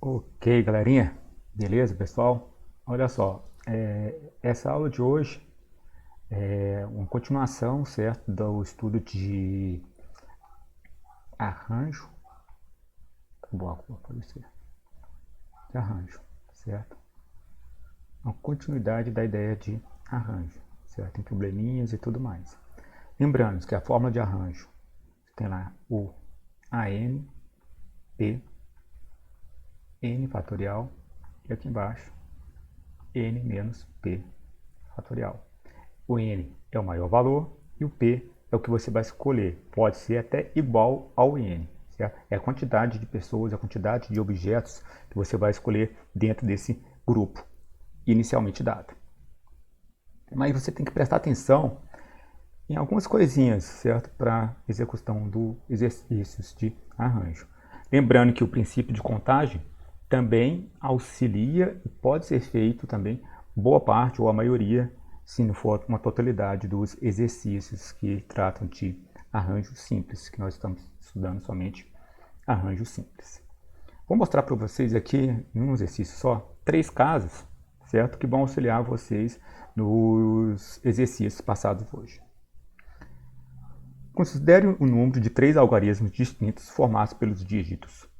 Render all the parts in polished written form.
Ok, galerinha, beleza, pessoal? Olha só, essa aula de hoje é uma continuação, certo, do estudo de arranjo, boa cor pode ser, de arranjo, certo? Uma continuidade da ideia de arranjo, certo? Tem probleminhas e tudo mais. Lembrando que a fórmula de arranjo tem lá o AN, P, N fatorial e aqui embaixo N menos P fatorial. O N é o maior valor e o P é o que você vai escolher. Pode ser até igual ao N. Certo? É a quantidade de pessoas, a quantidade de objetos que você vai escolher dentro desse grupo inicialmente dado. Mas você tem que prestar atenção em algumas coisinhas, certo? Para execução dos exercícios de arranjo. Lembrando que o princípio de contagem também auxilia e pode ser feito também boa parte ou a maioria, se não for uma totalidade dos exercícios que tratam de arranjos simples, que nós estamos estudando somente arranjos simples. Vou mostrar para vocês aqui, em um exercício só, 3 casos, certo? Que vão auxiliar vocês nos exercícios passados hoje. Considere o número de 3 algarismos distintos formados pelos dígitos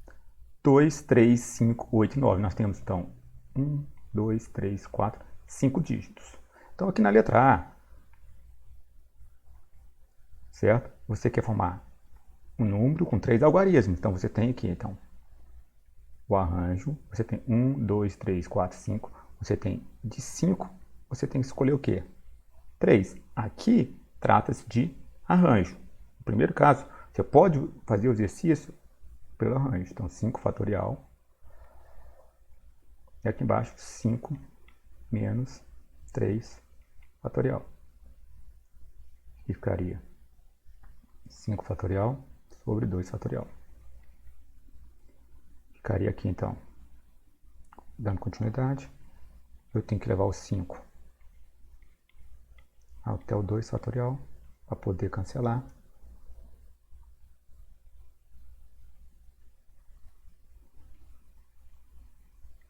2, 3, 5, 8 e 9. Nós temos, então, 1, 2, 3, 4, 5 dígitos. Então, aqui na letra A, certo? Você quer formar um número com 3 algarismos. Então, você tem aqui, então, o arranjo. Você tem 1, 2, 3, 4, 5. Você tem de 5, você tem que escolher o quê? 3. Aqui trata-se de arranjo. No primeiro caso, você pode fazer o exercício pelo arranjo. Então, 5 fatorial. E aqui embaixo, 5 menos 3 fatorial. E ficaria 5 fatorial sobre 2 fatorial. Ficaria aqui, então, dando continuidade, eu tenho que levar o 5 até o 2 fatorial para poder cancelar.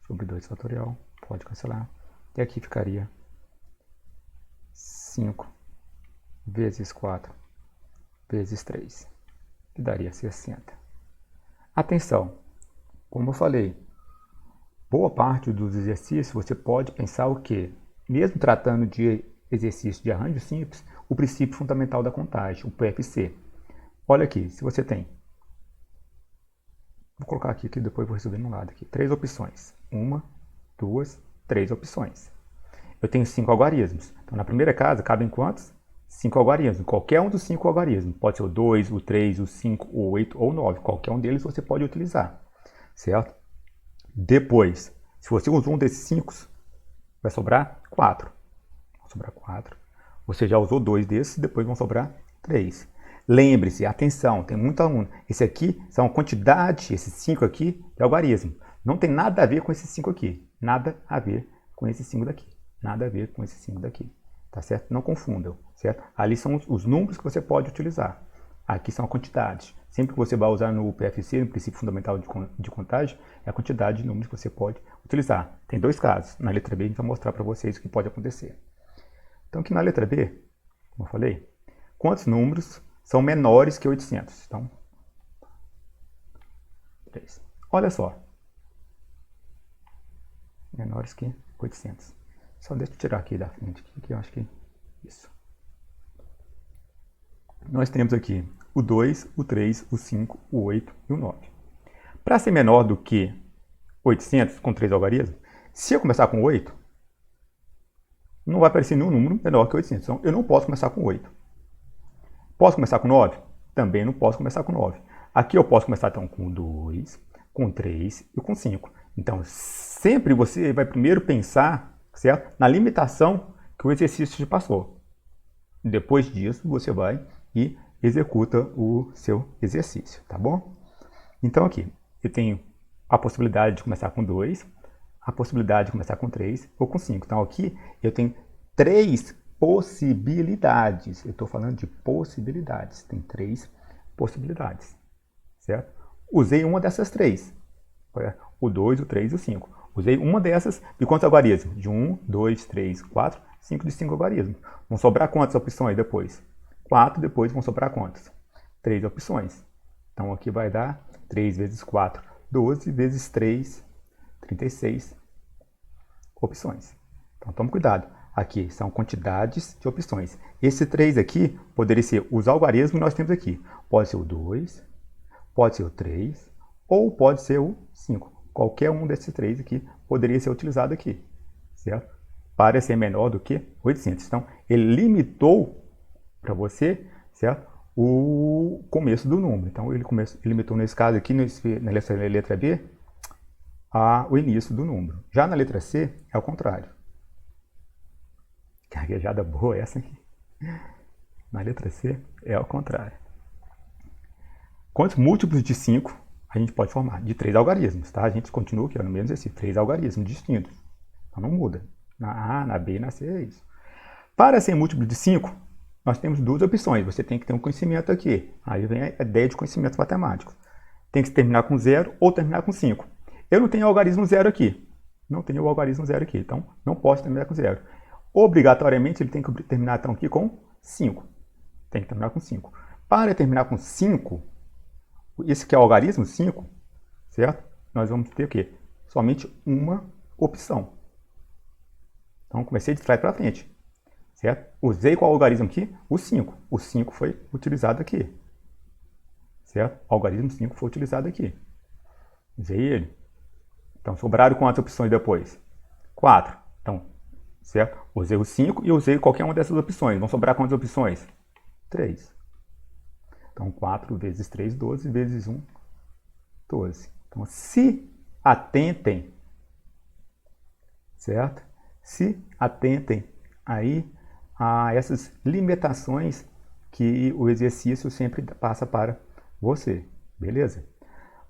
Sobre 2 fatorial, pode cancelar. E aqui ficaria 5 vezes 4 vezes 3, que daria 60. Atenção, como eu falei, boa parte dos exercícios você pode pensar o quê? Mesmo tratando de exercício de arranjo simples, o princípio fundamental da contagem, o PFC. Olha aqui, se você tem, vou colocar aqui que depois vou resolver no lado aqui, 3 opções. 1, 2, 3 opções. Eu tenho 5 algarismos. Então, na primeira casa, cabem quantos? 5 algarismos. Qualquer um dos 5 algarismos. Pode ser o 2, o 3, o 5, o 8 ou o 9. Qualquer um deles você pode utilizar. Certo? Depois, se você usou um desses 5, vai sobrar 4. Vai sobrar 4. Você já usou 2 desses, depois vão sobrar 3. Lembre-se, atenção, tem muito aluno. Esse aqui são a quantidade, esses 5 aqui, de algarismo. Não tem nada a ver com esses 5 aqui. Nada a ver com esses 5 daqui. Nada a ver com esses 5 daqui. Tá certo? Não confundam, certo? Ali são os números que você pode utilizar. Aqui são a quantidade. Sempre que você vai usar no PFC, no princípio fundamental de contagem, é a quantidade de números que você pode utilizar. Tem 2 casos. Na letra B, a gente vai mostrar para vocês o que pode acontecer. Então, aqui na letra B, como eu falei, quantos números são menores que 800? Então, 3. Olha só. Menores que 800. Só deixa eu tirar aqui da frente, que eu acho que isso. Nós temos aqui o 2, o 3, o 5, o 8 e o 9. Para ser menor do que 800, com 3 algarismos, se eu começar com 8, não vai aparecer nenhum número menor que 800. Então, eu não posso começar com 8. Posso começar com 9? Também não posso começar com 9. Aqui eu posso começar então com 2, com 3 e com 5. Então, sempre você vai primeiro pensar, certo? Na limitação que o exercício te passou. Depois disso, você vai e executa o seu exercício, tá bom? Então aqui, eu tenho a possibilidade de começar com 2, a possibilidade de começar com 3 ou com 5. Então aqui eu tenho 3 possibilidades. Eu estou falando de possibilidades. Tem 3 possibilidades, certo? Usei uma dessas 3. O 2, o 3 e o 5. Usei uma dessas de quantos algarismos? De 1, 2, 3, 4, 5 de 5 algarismos. Vão sobrar quantas opções depois? 4, depois vão sobrar quantas? 3 opções. Então aqui vai dar 3 vezes 4, 12 vezes 3, 36 opções. Então tome cuidado. Aqui são quantidades de opções. Esse 3 aqui poderia ser os algarismos que nós temos aqui. Pode ser o 2, pode ser o 3 ou pode ser o 5. Qualquer um desses 3 aqui poderia ser utilizado aqui, certo? Para ser menor do que 800. Então, ele limitou para você, certo? O começo do número. Então, ele limitou nesse caso aqui, na letra B, o início do número. Já na letra C, é o contrário. Gaguejada boa essa aqui. Na letra C, é o contrário. Quantos múltiplos de 5 a gente pode formar? De 3 algarismos, tá? A gente continua aqui, no mesmo exercício, 3 algarismos distintos. Então, não muda. Na A, na B e na C é isso. Para ser múltiplo de 5, nós temos duas opções. Você tem que ter um conhecimento aqui. Aí vem a ideia de conhecimentos matemáticos. Tem que terminar com 0 ou terminar com 5. Eu não tenho o algarismo 0 aqui. Não tenho o algarismo 0 aqui. Então, não posso terminar com 0. Obrigatoriamente, ele tem que terminar então, aqui com 5. Tem que terminar com 5. Para terminar com 5, esse que é o algarismo 5, certo? Nós vamos ter o quê? Somente uma opção. Então, comecei de trás para frente, certo? Usei qual algarismo aqui? O 5. O 5 foi utilizado aqui, certo? O algarismo 5 foi utilizado aqui. Usei ele. Então, sobraram quantas opções depois? 4. Então, certo? Usei o 5 e usei qualquer uma dessas opções. Vão sobrar quantas opções? 3. Então, 4 vezes 3, 12, vezes 1, 12. Então, se atentem, certo? Se atentem aí a essas limitações que o exercício sempre passa para você, beleza?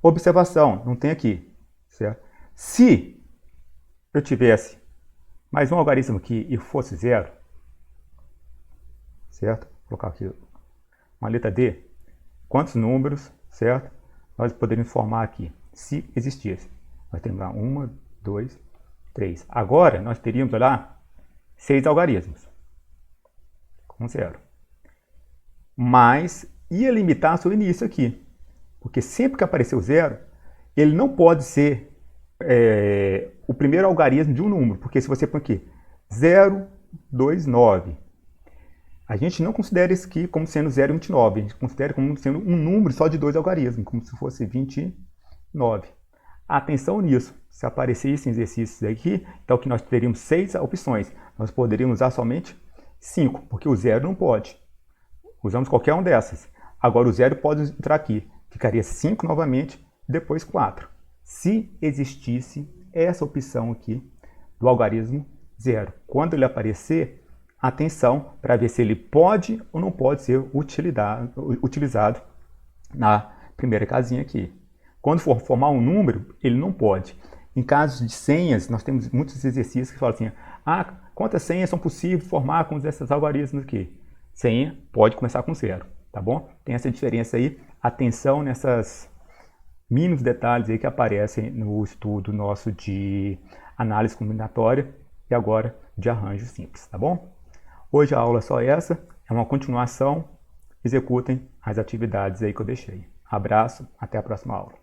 Observação, não tem aqui, certo? Se eu tivesse mais um algarismo aqui e fosse 0, certo? Vou colocar aqui uma letra D. Quantos números, certo? Nós poderíamos formar aqui, se existisse. Nós temos lá 1, 2, 3. Agora, nós teríamos lá 6 algarismos. Com 0. Mas ia limitar seu início aqui. Porque sempre que aparecer o 0, ele não pode ser o primeiro algarismo de um número. Porque se você põe aqui 0, 2, 9. A gente não considera isso aqui como sendo 0,29. A gente considera como sendo um número só de 2 algarismos, como se fosse 29. Atenção nisso. Se aparecessem exercícios aqui, então que nós teríamos 6 opções. Nós poderíamos usar somente 5, porque o 0 não pode. Usamos qualquer uma dessas. Agora o 0 pode entrar aqui. Ficaria 5 novamente, depois 4. Se existisse essa opção aqui do algarismo 0. Quando ele aparecer, atenção para ver se ele pode ou não pode ser utilizado na primeira casinha aqui. Quando for formar um número, ele não pode. Em casos de senhas, nós temos muitos exercícios que falam assim, quantas senhas são possíveis formar com esses algarismos aqui? Senha pode começar com 0, tá bom? Tem essa diferença aí. Atenção nessas mínimos detalhes aí que aparecem no estudo nosso de análise combinatória e agora de arranjo simples, tá bom? Hoje a aula é só essa, é uma continuação. Executem as atividades aí que eu deixei. Abraço, até a próxima aula.